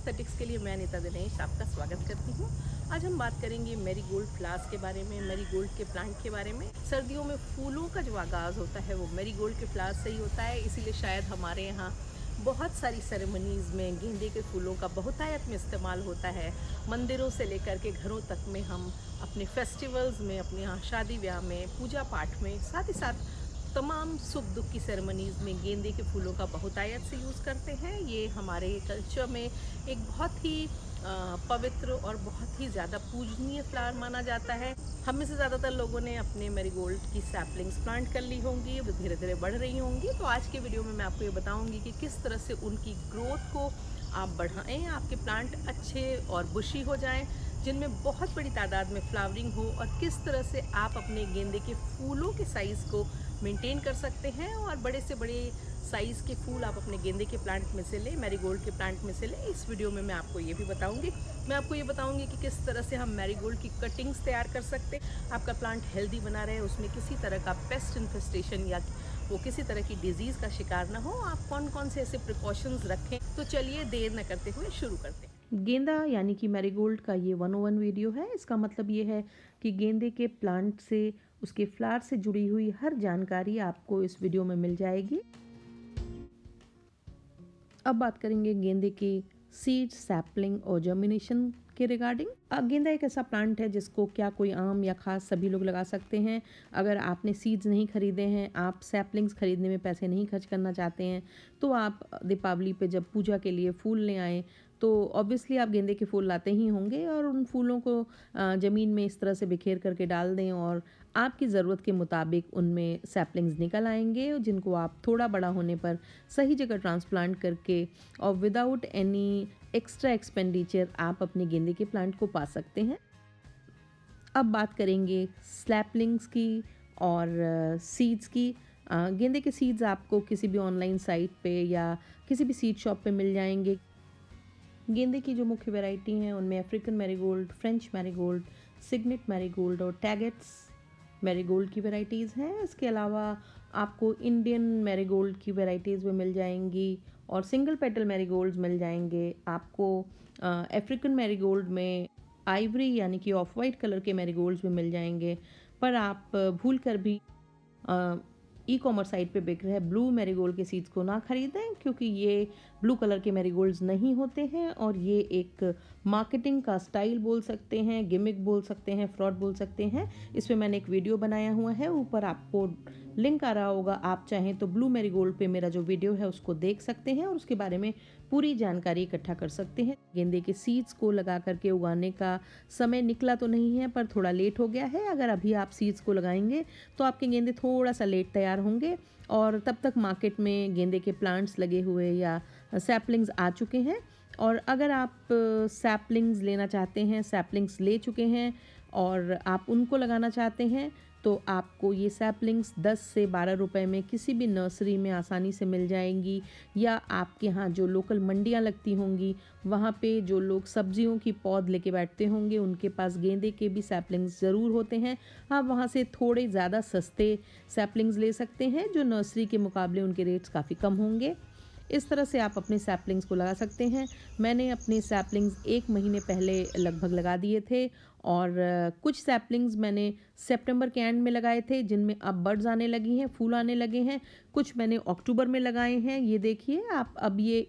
Aesthetics के लिए मैं अनीता दिनेश आपका स्वागत करती हूँ। आज हम बात करेंगे मैरीगोल्ड फ्लावर्स के बारे में, मैरीगोल्ड के प्लांट के बारे में। सर्दियों में फूलों का जो आगाज़ होता है वो मैरीगोल्ड के फ्लावर्स से ही होता है, इसीलिए शायद हमारे यहाँ बहुत सारी सेरेमनीज़ में गेंदे के फूलों का बहुतायत में इस्तेमाल होता है। मंदिरों से लेकर के घरों तक में हम अपने फेस्टिवल्स में, अपने यहाँ शादी ब्याह में, पूजा पाठ में, साथ ही साथ तमाम सुख दुख की सेरेमनीज़ में गेंदे के फूलों का बहुतायत से यूज़ करते हैं। ये हमारे कल्चर में एक बहुत ही पवित्र और बहुत ही ज़्यादा पूजनीय फ्लावर माना जाता है। हम में से ज़्यादातर लोगों ने अपने मैरीगोल्ड की सैपलिंग्स प्लांट कर ली होंगी, वो धीरे धीरे बढ़ रही होंगी। तो आज के वीडियो में मैं आपको ये बताऊंगी कि किस तरह से उनकी ग्रोथ को आप बढ़ाएं, आपके प्लांट अच्छे और बुशी हो जाएं, जिनमें बहुत बड़ी तादाद में फ्लावरिंग हो, और किस तरह से आप अपने गेंदे के फूलों के साइज़ को मेंटेन कर सकते हैं और बड़े से बड़े साइज़ के फूल आप अपने गेंदे के प्लांट में से लें, मैरीगोल्ड के प्लांट में से लें। इस वीडियो में मैं आपको ये भी बताऊंगी। मैं आपको ये बताऊंगी कि किस तरह से हम मैरीगोल्ड की कटिंग्स तैयार कर सकते हैं, आपका प्लांट हेल्दी बना रहे, उसमें किसी तरह का पेस्ट इन्फेस्टेशन या वो किसी तरह की डिजीज़ का शिकार ना हो, आप कौन कौन से ऐसे प्रिकॉशंस रखें। तो चलिए देर न करते हुए शुरू करते हैं। गेंदा यानी कि मैरीगोल्ड का ये 101 वीडियो है। इसका मतलब ये है कि गेंदे के प्लांट से, उसके फ्लावर से जुड़ी हुई हर जानकारी आपको इस वीडियो में मिल जाएगी। अब बात करेंगे गेंदे की सीड, सैपलिंग और जर्मिनेशन के रिगार्डिंग। गेंदा एक ऐसा प्लांट है जिसको क्या कोई आम या खास सभी लोग लगा सकते हैं। अगर आपने सीड्स नहीं खरीदे हैं, आप सैपलिंग्स खरीदने में पैसे नहीं खर्च करना चाहते हैं, तो आप दीपावली पे जब पूजा के लिए फूल ले आएँ तो ऑब्वियसली आप गेंदे के फूल लाते ही होंगे, और उन फूलों को ज़मीन में इस तरह से बिखेर करके डाल दें और आपकी ज़रूरत के मुताबिक उनमें सैपलिंग्स निकल आएंगे, जिनको आप थोड़ा बड़ा होने पर सही जगह ट्रांसप्लांट करके और विदाउट एनी एक्स्ट्रा एक्सपेंडिचर आप अपने गेंदे के प्लांट को पा सकते हैं। अब बात करेंगे सैपलिंग्स की और सीड्स की। गेंदे के सीड्स आपको किसी भी ऑनलाइन साइट पे या किसी भी सीड शॉप पे मिल जाएंगे। गेंदे की जो मुख्य वैरायटी हैं उनमें African marigold, French marigold, signet marigold और टैगेट्स मैरीगोल्ड की वैरायटीज़ हैं। इसके अलावा आपको इंडियन मैरीगोल्ड की वैरायटीज़ भी मिल जाएंगी और सिंगल पेटल मैरीगोल्ड्स मिल जाएंगे। आपको अफ्रीकन मैरीगोल्ड में आइवरी यानी कि ऑफ वाइट कलर के मैरीगोल्ड्स भी मिल जाएंगे। पर आप भूल कर भी ई कॉमर्स साइट पे बिक रहे ब्लू मैरीगोल्ड के सीड्स को ना खरीदें, क्योंकि ये ब्लू कलर के मैरीगोल्ड्स नहीं होते हैं और ये एक मार्केटिंग का स्टाइल बोल सकते हैं, गिमिक बोल सकते हैं, फ्रॉड बोल सकते हैं। इस पे मैंने एक वीडियो बनाया हुआ है, ऊपर आपको लिंक आ रहा होगा। आप चाहें तो ब्लू मैरीगोल्ड पे मेरा जो वीडियो है उसको देख सकते हैं और उसके बारे में पूरी जानकारी इकट्ठा कर सकते हैं। गेंदे के सीड्स को लगा करके उगाने का समय निकला तो नहीं है, पर थोड़ा लेट हो गया है। अगर अभी आप सीड्स को लगाएंगे तो आपके गेंदे थोड़ा सा लेट तैयार होंगे और तब तक मार्केट में गेंदे के प्लांट्स लगे हुए या सैपलिंग्स आ चुके हैं। और अगर आप सैपलिंग्स लेना चाहते हैं, सैपलिंग्स ले चुके हैं और आप उनको लगाना चाहते हैं, तो आपको ये सैपलिंग्स 10 से 12 रुपए में किसी भी नर्सरी में आसानी से मिल जाएंगी, या आपके यहाँ जो लोकल मंडियाँ लगती होंगी वहाँ पे जो लोग सब्जियों की पौध लेके बैठते होंगे उनके पास गेंदे के भी सैपलिंग्स ज़रूर होते हैं। आप वहाँ से थोड़े ज़्यादा सस्ते सैपलिंग्स ले सकते हैं, जो नर्सरी के मुकाबले उनके रेट्स काफ़ी कम होंगे। इस तरह से आप अपने सैपलिंग्स को लगा सकते हैं। मैंने अपने सैपलिंग्स 1 महीने पहले लगभग लगा दिए थे और कुछ सैपलिंग्स मैंने सितंबर के एंड में लगाए थे, जिनमें अब बड्स आने लगी हैं, फूल आने लगे हैं। कुछ मैंने अक्टूबर में लगाए हैं। ये देखिए आप, अब ये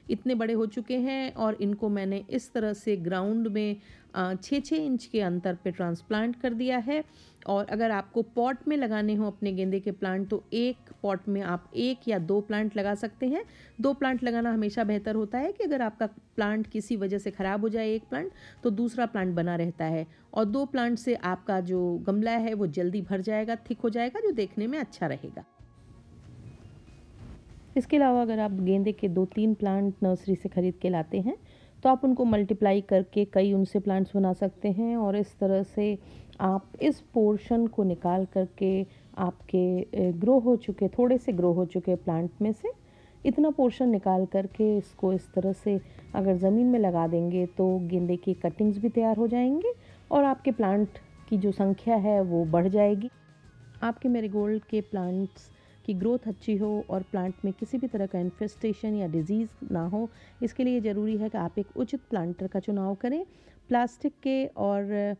इतने बड़े हो चुके हैं और इनको मैंने इस तरह से ग्राउंड में 6-6 इंच के अंतर पे ट्रांसप्लांट कर दिया है। और अगर आपको पॉट में लगाने हो अपने गेंदे के प्लांट, तो एक पॉट में आप 1 या 2 प्लांट लगा सकते हैं। 2 प्लांट लगाना हमेशा बेहतर होता है कि अगर आपका प्लांट किसी वजह से ख़राब हो जाए एक प्लांट, तो दूसरा प्लांट बना रहता है, और 2 प्लांट से आपका जो गमला है वो जल्दी भर जाएगा, थिक हो जाएगा, जो देखने में अच्छा रहेगा। इसके अलावा अगर आप गेंदे के 2-3 प्लांट नर्सरी से ख़रीद के लाते हैं, तो आप उनको मल्टीप्लाई करके कई उनसे प्लांट्स बना सकते हैं, और इस तरह से आप इस पोर्शन को निकाल करके आपके ग्रो हो चुके, थोड़े से ग्रो हो चुके प्लांट में से इतना पोर्शन निकाल करके इसको इस तरह से अगर ज़मीन में लगा देंगे तो गेंदे की कटिंग्स भी तैयार हो जाएंगे और आपके प्लांट की जो संख्या है वो बढ़ जाएगी। आपके मैरीगोल्ड के प्लांट्स कि ग्रोथ अच्छी हो और प्लांट में किसी भी तरह का इन्फेस्टेशन या डिजीज़ ना हो। इसके लिए ज़रूरी है कि आप एक उचित प्लांटर का चुनाव करें। प्लास्टिक के और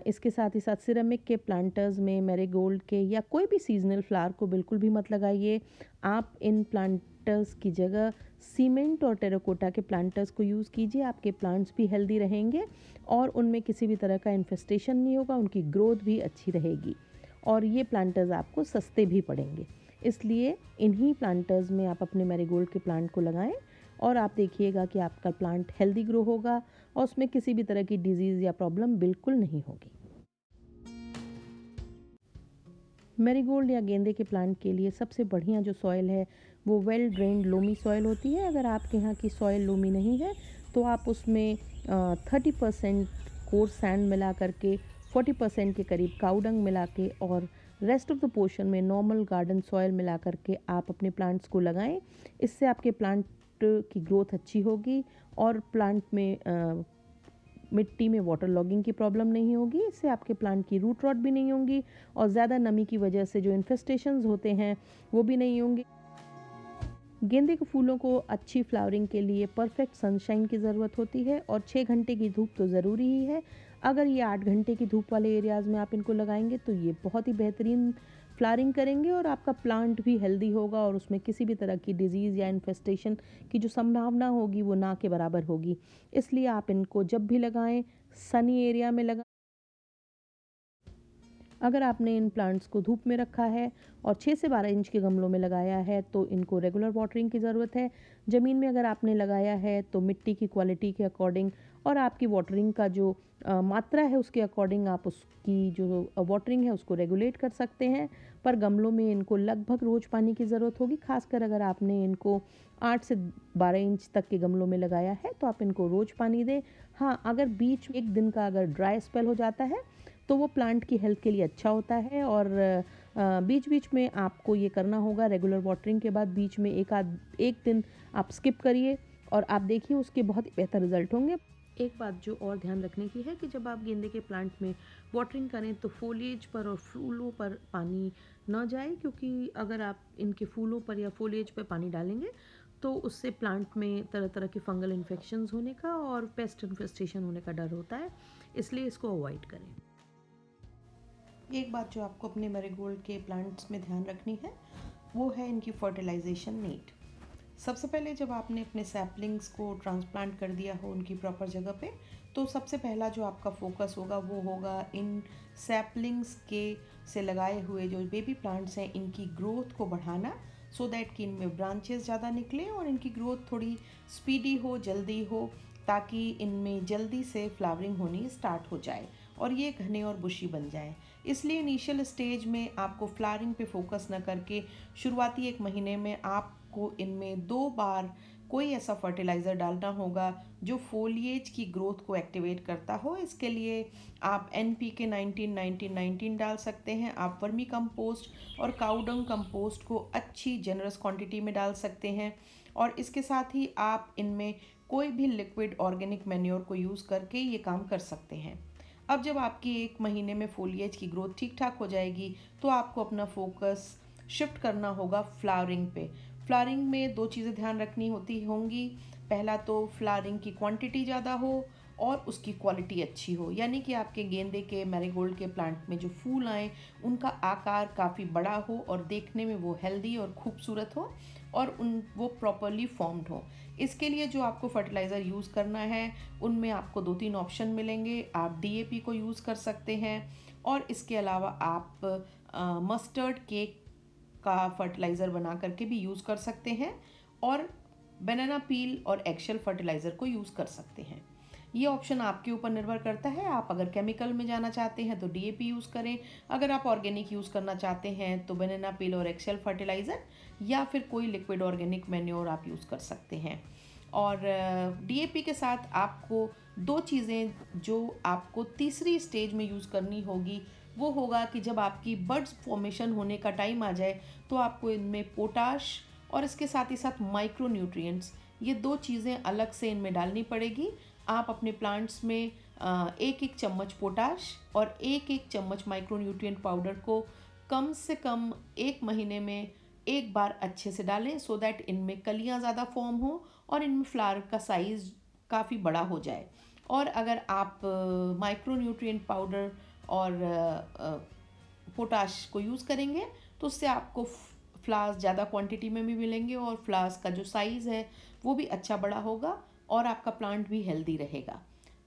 इसके साथ ही साथ सिरेमिक के प्लांटर्स में मैरीगोल्ड के या कोई भी सीजनल फ्लावर को बिल्कुल भी मत लगाइए। आप इन प्लांटर्स की जगह सीमेंट और टेराकोटा के प्लांटर्स को यूज़ कीजिए। आपके प्लांट्स भी हेल्दी रहेंगे और उनमें किसी भी तरह का इन्फेस्टेशन नहीं होगा, उनकी ग्रोथ भी अच्छी रहेगी और ये प्लांटर्स आपको सस्ते भी पड़ेंगे। इसलिए इन्हीं प्लांटर्स में आप अपने मैरीगोल्ड के प्लांट को लगाएं और आप देखिएगा कि आपका प्लांट हेल्दी ग्रो होगा और उसमें किसी भी तरह की डिजीज़ या प्रॉब्लम बिल्कुल नहीं होगी। मैरीगोल्ड या गेंदे के प्लांट के लिए सबसे बढ़िया जो सॉइल है वो वेल ड्रेन्ड लोमी सॉइल होती है। अगर आपके यहाँ की सॉइल लोमी नहीं है तो आप उसमें 30% कोर्स सैंड मिला करके 40% के करीब काउडंग मिला के और रेस्ट ऑफ द पोर्शन में नॉर्मल गार्डन सॉइल मिला करके आप अपने प्लांट्स को लगाएं। इससे आपके प्लांट की ग्रोथ अच्छी होगी और प्लांट में मिट्टी में वाटर लॉगिंग की प्रॉब्लम नहीं होगी। इससे आपके प्लांट की रूट रॉट भी नहीं होंगी और ज़्यादा नमी की वजह से जो इन्फेस्टेशंस होते हैं वो भी नहीं होंगे। गेंदे के फूलों को अच्छी फ्लावरिंग के लिए परफेक्ट सनशाइन की ज़रूरत होती है और 6 घंटे की धूप तो ज़रूरी ही है। अगर ये 8 घंटे की धूप वाले एरियाज़ में आप इनको लगाएंगे तो ये बहुत ही बेहतरीन फ्लावरिंग करेंगे और आपका प्लांट भी हेल्दी होगा और उसमें किसी भी तरह की डिजीज़ या इन्फेस्टेशन की जो संभावना होगी वो ना के बराबर होगी। इसलिए आप इनको जब भी लगाएं सनी एरिया में लगाएं। अगर आपने इन प्लांट्स को धूप में रखा है और 6 से 12 इंच के गमलों में लगाया है तो इनको रेगुलर वाटरिंग की ज़रूरत है। ज़मीन में अगर आपने लगाया है तो मिट्टी की क्वालिटी के अकॉर्डिंग और आपकी वाटरिंग का जो मात्रा है उसके अकॉर्डिंग आप उसकी जो वाटरिंग है उसको रेगुलेट कर सकते हैं। पर गमलों में इनको लगभग रोज़ पानी की ज़रूरत होगी, खासकर अगर आपने इनको 8 से 12 इंच तक के गमलों में लगाया है तो आप इनको रोज़ पानी दें। हाँ, अगर बीच में एक दिन का अगर ड्राई स्पेल हो जाता है तो वो प्लांट की हेल्थ के लिए अच्छा होता है और बीच बीच में आपको ये करना होगा। रेगुलर वाटरिंग के बाद बीच में एक दिन आप स्किप करिए और आप देखिए उसके बहुत ही बेहतर रिजल्ट होंगे। एक बात जो और ध्यान रखने की है कि जब आप गेंदे के प्लांट में वाटरिंग करें तो फोलिएज पर और फूलों पर पानी न जाए, क्योंकि अगर आप इनके फूलों पर या फोलिएज पर पानी डालेंगे तो उससे प्लांट में तरह तरह के फंगल इन्फेक्शंस होने का और पेस्ट इन्फेस्टेशन होने का डर होता है, इसलिए इसको अवॉइड करें। एक बात जो आपको अपने मैरीगोल्ड के प्लांट्स में ध्यान रखनी है वो है इनकी फर्टिलाइजेशन नीड। सबसे पहले जब आपने अपने सैपलिंग्स को ट्रांसप्लांट कर दिया हो उनकी प्रॉपर जगह पे, तो सबसे पहला जो आपका फोकस होगा वो होगा इन सैपलिंग्स के से लगाए हुए जो बेबी प्लांट्स हैं इनकी ग्रोथ को बढ़ाना, सो दैट कि इनमें ब्रांचेस ज़्यादा निकले और इनकी ग्रोथ थोड़ी स्पीडी हो, जल्दी हो, ताकि इनमें जल्दी से फ्लावरिंग होनी स्टार्ट हो जाए और ये घने और बुशी बन जाए। इसलिए इनिशियल स्टेज में आपको फ्लावरिंग पे फोकस न करके शुरुआती 1 महीने में आपको इनमें 2 बार कोई ऐसा फर्टिलाइज़र डालना होगा जो फोलिएज की ग्रोथ को एक्टिवेट करता हो। इसके लिए आप NPK 19-19-19 डाल सकते हैं। आप वर्मी कंपोस्ट और काउडंग कंपोस्ट को अच्छी जेनरस क्वांटिटी में डाल सकते हैं और इसके साथ ही आप इनमें कोई भी लिक्विड ऑर्गेनिक मैन्योर को यूज़ करके ये काम कर सकते हैं। अब जब आपकी 1 महीने में फोलिएज की ग्रोथ ठीक ठाक हो जाएगी तो आपको अपना फोकस शिफ्ट करना होगा फ्लावरिंग पे। फ्लावरिंग में 2 चीज़ें ध्यान रखनी होंगी। पहला तो फ्लावरिंग की क्वांटिटी ज़्यादा हो और उसकी क्वालिटी अच्छी हो, यानी कि आपके गेंदे के मैरीगोल्ड के प्लांट में जो फूल आए उनका आकार काफ़ी बड़ा हो और देखने में वो हेल्दी और खूबसूरत हो और वो प्रॉपरली फॉर्म्ड हो। इसके लिए जो आपको फर्टिलाइज़र यूज़ करना है उनमें आपको 2-3 ऑप्शन मिलेंगे। आप DAP को यूज़ कर सकते हैं और इसके अलावा आप मस्टर्ड केक का फर्टिलाइज़र बना करके भी यूज़ कर सकते हैं और बनाना पील और एगशेल फर्टिलाइज़र को यूज़ कर सकते हैं। ये ऑप्शन आपके ऊपर निर्भर करता है। आप अगर केमिकल में जाना चाहते हैं तो DAP यूज़ करें, अगर आप ऑर्गेनिक यूज़ करना चाहते हैं तो बनाना पील और एगशेल फर्टिलाइज़र या फिर कोई लिक्विड ऑर्गेनिक मैन्योर आप यूज़ कर सकते हैं। और DAP के साथ आपको 2 चीज़ें जो आपको तीसरी स्टेज में यूज़ करनी होगी वो होगा कि जब आपकी बड्स फॉर्मेशन होने का टाइम आ जाए तो आपको इनमें पोटाश और इसके साथ ही साथ माइक्रो न्यूट्रिएंट्स, ये 2 चीज़ें अलग से इनमें डालनी पड़ेगी। आप अपने प्लांट्स में 1-1 चम्मच पोटाश और 1-1 चम्मच माइक्रो न्यूट्रिएंट पाउडर को कम से कम 1 महीने में एक बार अच्छे से डालें सो दैट इनमें कलियां ज़्यादा फॉर्म हो और इनमें फ्लावर का साइज़ काफ़ी बड़ा हो जाए। और अगर आप माइक्रो न्यूट्रिएंट पाउडर और पोटाश को यूज़ करेंगे तो उससे आपको फ्लावर्स ज़्यादा क्वांटिटी में भी मिलेंगे और फ्लावर्स का जो साइज़ है वो भी अच्छा बड़ा होगा और आपका प्लांट भी हेल्दी रहेगा।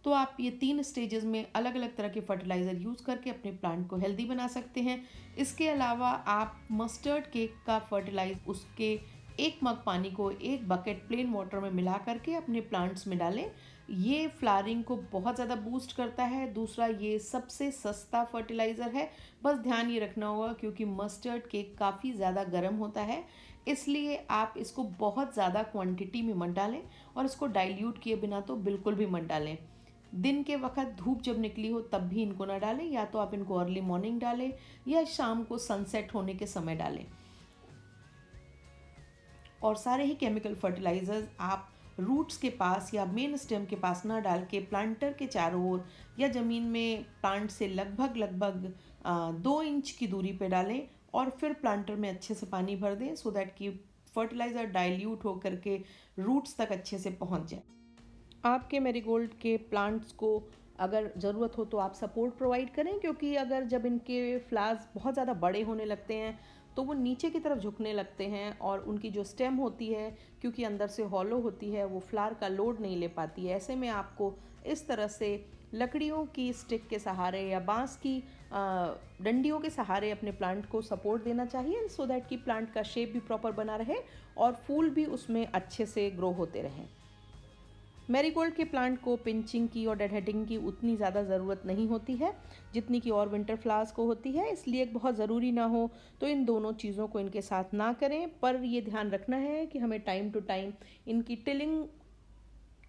तो आप ये 3 स्टेजेस में अलग अलग तरह के फर्टिलाइज़र यूज़ करके अपने प्लांट को हेल्दी बना सकते हैं। इसके अलावा आप मस्टर्ड केक का फर्टिलाइज उसके 1 मग पानी को 1 बकेट प्लेन वाटर में मिला करके अपने प्लांट्स में डालें। ये फ्लावरिंग को बहुत ज़्यादा बूस्ट करता है। दूसरा, ये सबसे सस्ता फर्टिलाइज़र है। बस ध्यान ये रखना होगा क्योंकि मस्टर्ड केक काफ़ी ज़्यादा गर्म होता है, इसलिए आप इसको बहुत ज़्यादा क्वांटिटी में मत डालें और इसको डाइल्यूट किए बिना तो बिल्कुल भी मत डालें। दिन के वक्त धूप जब निकली हो तब भी इनको ना डालें, या तो आप इनको अर्ली मॉर्निंग डालें या शाम को सनसेट होने के समय डालें। और सारे ही केमिकल फर्टिलाइजर्स आप रूट्स के पास या मेन स्टेम के पास ना डाल के प्लांटर के चारों ओर या ज़मीन में प्लांट से लगभग 2 इंच की दूरी पे डालें और फिर प्लांटर में अच्छे से पानी भर दें सो दैट कि फर्टिलाइज़र डाइल्यूट होकर के रूट्स तक अच्छे से पहुंच जाए। आपके मैरीगोल्ड के प्लांट्स को अगर ज़रूरत हो तो आप सपोर्ट प्रोवाइड करें, क्योंकि अगर जब इनके फ्लावर्स बहुत ज़्यादा बड़े होने लगते हैं तो वो नीचे की तरफ झुकने लगते हैं और उनकी जो स्टेम होती है क्योंकि अंदर से हॉलो होती है वो फ्लावर का लोड नहीं ले पाती है। ऐसे में आपको इस तरह से लकड़ियों की स्टिक के सहारे या बांस की डंडियों के सहारे अपने प्लांट को सपोर्ट देना चाहिए सो दैट कि प्लांट का शेप भी प्रॉपर बना रहे और फूल भी उसमें अच्छे से ग्रो होते रहें। मैरीगोल्ड के प्लांट को पिंचिंग की और डेडहेडिंग की उतनी ज़्यादा ज़रूरत नहीं होती है जितनी कि और विंटर फ्लावर्स को होती है, इसलिए बहुत ज़रूरी ना हो तो इन दोनों चीज़ों को इनके साथ ना करें। पर ये ध्यान रखना है कि हमें टाइम टू टाइम इनकी टिलिंग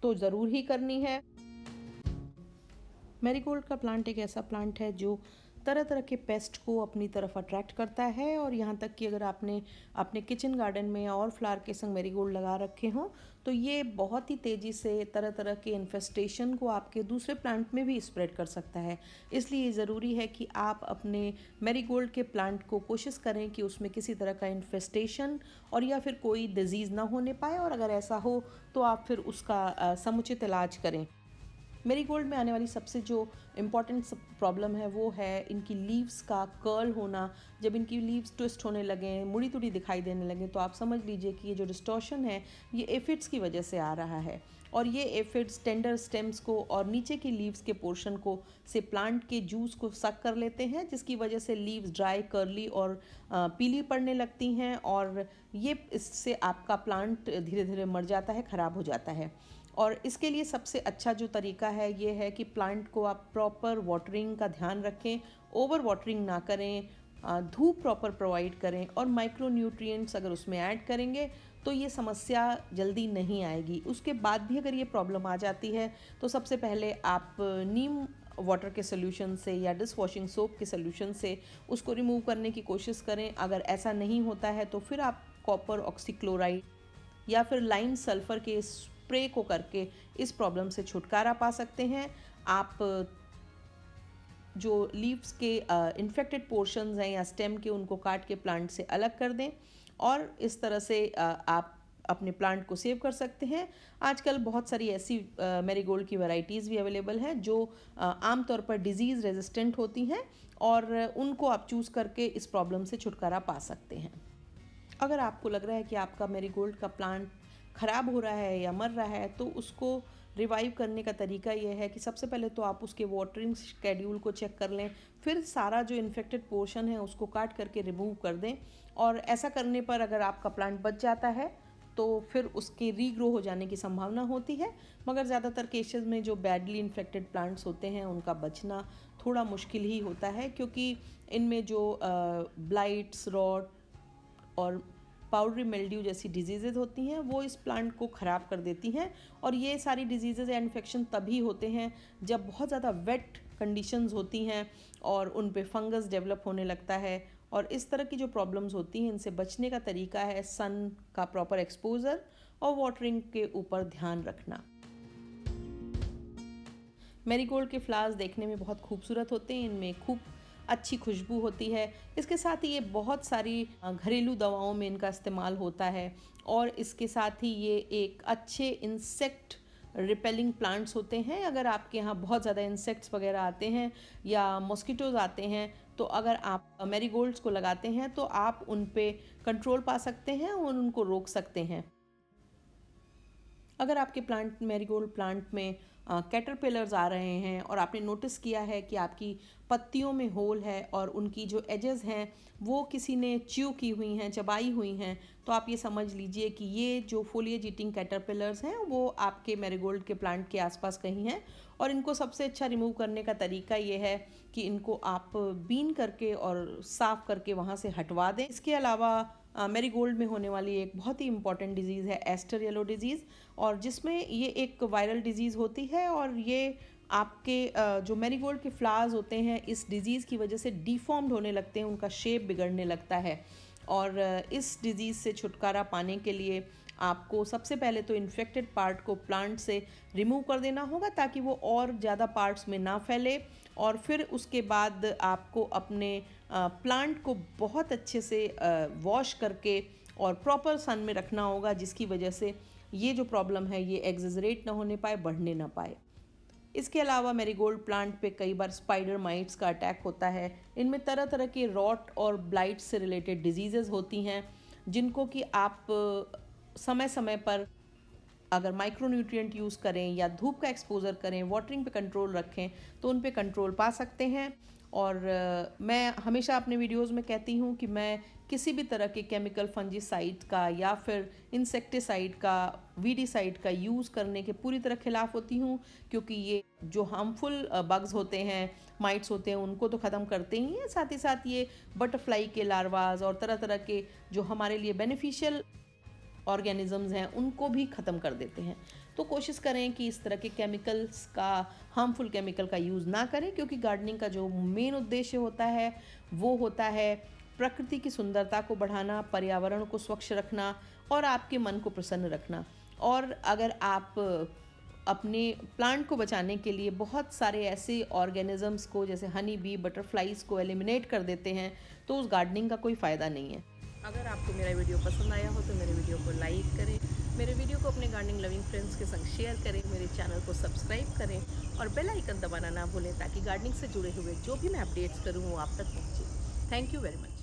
तो ज़रूर ही करनी है। मैरीगोल्ड का प्लांट एक ऐसा प्लांट है जो तरह तरह के पेस्ट को अपनी तरफ अट्रैक्ट करता है और यहाँ तक कि अगर आपने अपने किचन गार्डन में और फ्लावर के संग मैरीगोल्ड लगा रखे हों तो ये बहुत ही तेज़ी से तरह तरह के इन्फेस्टेशन को आपके दूसरे प्लांट में भी स्प्रेड कर सकता है। इसलिए ज़रूरी है कि आप अपने मैरीगोल्ड के प्लांट को कोशिश करें कि उसमें किसी तरह का इन्फेस्टेशन और या फिर कोई डिजीज़ ना होने पाए, और अगर ऐसा हो तो आप फिर उसका समुचित इलाज करें। मैरीगोल्ड में आने वाली सबसे जो इम्पॉर्टेंट प्रॉब्लम है वो है इनकी लीव्स का कर्ल होना। जब इनकी लीव्स ट्विस्ट होने लगें, मुड़ी तुड़ी दिखाई देने लगें, तो आप समझ लीजिए कि ये जो डिस्टॉर्शन है ये एफिड्स की वजह से आ रहा है। और ये एफिड्स टेंडर स्टेम्स को और नीचे की लीव्स के पोर्शन को से प्लांट के जूस को सक कर लेते हैं, जिसकी वजह से लीव्स ड्राई, कर्ली और पीली पड़ने लगती हैं और ये इससे आपका प्लांट धीरे धीरे मर जाता है, ख़राब हो जाता है। और इसके लिए सबसे अच्छा जो तरीका है ये है कि प्लांट को आप प्रॉपर वाटरिंग का ध्यान रखें, ओवर वाटरिंग ना करें, धूप प्रॉपर प्रोवाइड करें और माइक्रो न्यूट्रिएंट्स अगर उसमें ऐड करेंगे तो ये समस्या जल्दी नहीं आएगी। उसके बाद भी अगर ये प्रॉब्लम आ जाती है तो सबसे पहले आप नीम वाटर के सोल्यूशन से या डिश वॉशिंग सोप के सोल्यूशन से उसको रिमूव करने की कोशिश करें। अगर ऐसा नहीं होता है तो फिर आप कॉपर ऑक्सीक्लोराइड या फिर लाइम सल्फ़र के स्प्रे को करके इस प्रॉब्लम से छुटकारा पा सकते हैं। आप जो लीव्स के इन्फेक्टेड पोर्शंस हैं या स्टेम के, उनको काट के प्लांट से अलग कर दें और इस तरह से आप अपने प्लांट को सेव कर सकते हैं। आजकल बहुत सारी ऐसी मैरीगोल्ड की वैरायटीज़ भी अवेलेबल हैं जो आमतौर पर डिजीज़ रेजिस्टेंट होती हैं और उनको आप चूज़ करके इस प्रॉब्लम से छुटकारा पा सकते हैं। अगर आपको लग रहा है कि आपका मैरीगोल्ड का प्लांट ख़राब हो रहा है या मर रहा है तो उसको रिवाइव करने का तरीका ये है कि सबसे पहले तो आप उसके वाटरिंग शेड्यूल को चेक कर लें, फिर सारा जो इन्फेक्टेड पोर्शन है उसको काट करके रिमूव कर दें। और ऐसा करने पर अगर आपका प्लांट बच जाता है तो फिर उसके रीग्रो हो जाने की संभावना होती है, मगर ज़्यादातर केसेस में जो बैडली इन्फेक्टेड प्लांट्स होते हैं उनका बचना थोड़ा मुश्किल ही होता है, क्योंकि इनमें जो ब्लाइट्स, रॉट और पाउडरी मिल्ड्यू जैसी डिजीज़ेज़ होती हैं वो इस प्लांट को ख़राब कर देती हैं। और ये सारी डिजीज़ेज़ या इन्फेक्शन तभी होते हैं जब बहुत ज़्यादा वेट कंडीशंस होती हैं और उन पे फंगस डेवलप होने लगता है। और इस तरह की जो प्रॉब्लम्स होती हैं इनसे बचने का तरीका है सन का प्रॉपर एक्सपोजर और वाटरिंग के ऊपर ध्यान रखना। मैरीगोल्ड के फ्लावर्स देखने में बहुत खूबसूरत होते हैं, इनमें खूब अच्छी खुशबू होती है। इसके साथ ही ये बहुत सारी घरेलू दवाओं में इनका इस्तेमाल होता है और इसके साथ ही ये एक अच्छे इंसेक्ट रिपेलिंग प्लांट्स होते हैं। अगर आपके यहाँ बहुत ज़्यादा इंसेक्ट्स वगैरह आते हैं या मॉस्किटोज़ आते हैं तो अगर आप मैरीगोल्ड्स को लगाते हैं तो आप उन पे कंट्रोल पा सकते हैं और उनको रोक सकते हैं। अगर आपके मैरीगोल्ड प्लांट में कैटरपिलर्स आ रहे हैं और आपने नोटिस किया है कि आपकी पत्तियों में होल है और उनकी जो एजेस हैं वो किसी ने च्यू की हुई हैं, चबाई हुई हैं, तो आप ये समझ लीजिए कि ये जो फोलिएज ईटिंग कैटरपिलर्स हैं वो आपके मैरीगोल्ड के प्लांट के आसपास कहीं हैं। और इनको सबसे अच्छा रिमूव करने का तरीका ये है कि इनको आप बीन करके और साफ़ करके वहाँ से हटवा दें। इसके अलावा मैरीगोल्ड में होने वाली एक बहुत ही इंपॉर्टेंट डिजीज़ है एस्टर येलो डिजीज़, और जिसमें ये एक वायरल डिजीज़ होती है और ये आपके जो मैरीगोल्ड के फ्लावर्स होते हैं इस डिज़ीज़ की वजह से डिफॉर्म्ड होने लगते हैं, उनका शेप बिगड़ने लगता है। और इस डिज़ीज़ से छुटकारा पाने के लिए आपको सबसे पहले तो इन्फेक्टेड पार्ट को प्लांट से रिमूव कर देना होगा ताकि वो और ज़्यादा पार्ट्स में ना फैले, और फिर उसके बाद आपको अपने प्लांट को बहुत अच्छे से वॉश करके और प्रॉपर सन में रखना होगा, जिसकी वजह से ये जो प्रॉब्लम है ये एग्जेजरेट ना होने पाए, बढ़ने ना पाए। इसके अलावा मैरीगोल्ड प्लांट पे कई बार स्पाइडर माइट्स का अटैक होता है। इनमें तरह तरह के रॉट और ब्लाइट से रिलेटेड डिजीज़ेज़ होती हैं जिनको कि आप समय समय पर अगर माइक्रोन्यूट्रिएंट यूज़ करें या धूप का एक्सपोजर करें, वाटरिंग पे कंट्रोल रखें तो उन पे कंट्रोल पा सकते हैं। और मैं हमेशा अपने वीडियोस में कहती हूँ कि मैं किसी भी तरह के केमिकल फंजीसाइड का या फिर इंसेक्टिसाइड का, वीडीसाइड का यूज़ करने के पूरी तरह खिलाफ होती हूँ, क्योंकि ये जो हार्मफुल बग्स होते हैं, माइट्स होते हैं, उनको तो ख़त्म करते ही हैं, साथ ही साथ ये बटरफ्लाई के लार्वाज और तरह तरह के जो हमारे लिए बेनिफिशियल ऑर्गेनिजम्स हैं उनको भी ख़त्म कर देते हैं। तो कोशिश करें कि इस तरह के केमिकल्स का, हार्मफुल केमिकल का यूज़ ना करें, क्योंकि गार्डनिंग का जो मेन उद्देश्य होता है वो होता है प्रकृति की सुंदरता को बढ़ाना, पर्यावरण को स्वच्छ रखना और आपके मन को प्रसन्न रखना। और अगर आप अपने प्लांट को बचाने के लिए बहुत सारे ऐसे ऑर्गेनिजम्स को जैसे हनी बी, बटरफ्लाइज को एलिमिनेट कर देते हैं तो उस गार्डनिंग का कोई फ़ायदा नहीं है। अगर आपको मेरा वीडियो पसंद आया हो तो मेरे वीडियो को लाइक करें, मेरे वीडियो को अपने गार्डनिंग लविंग फ्रेंड्स के संग शेयर करें, मेरे चैनल को सब्सक्राइब करें और बेल आइकन दबाना ना भूलें ताकि गार्डनिंग से जुड़े हुए जो भी मैं अपडेट्स करूँ वो आप तक पहुँचे। Thank you very much.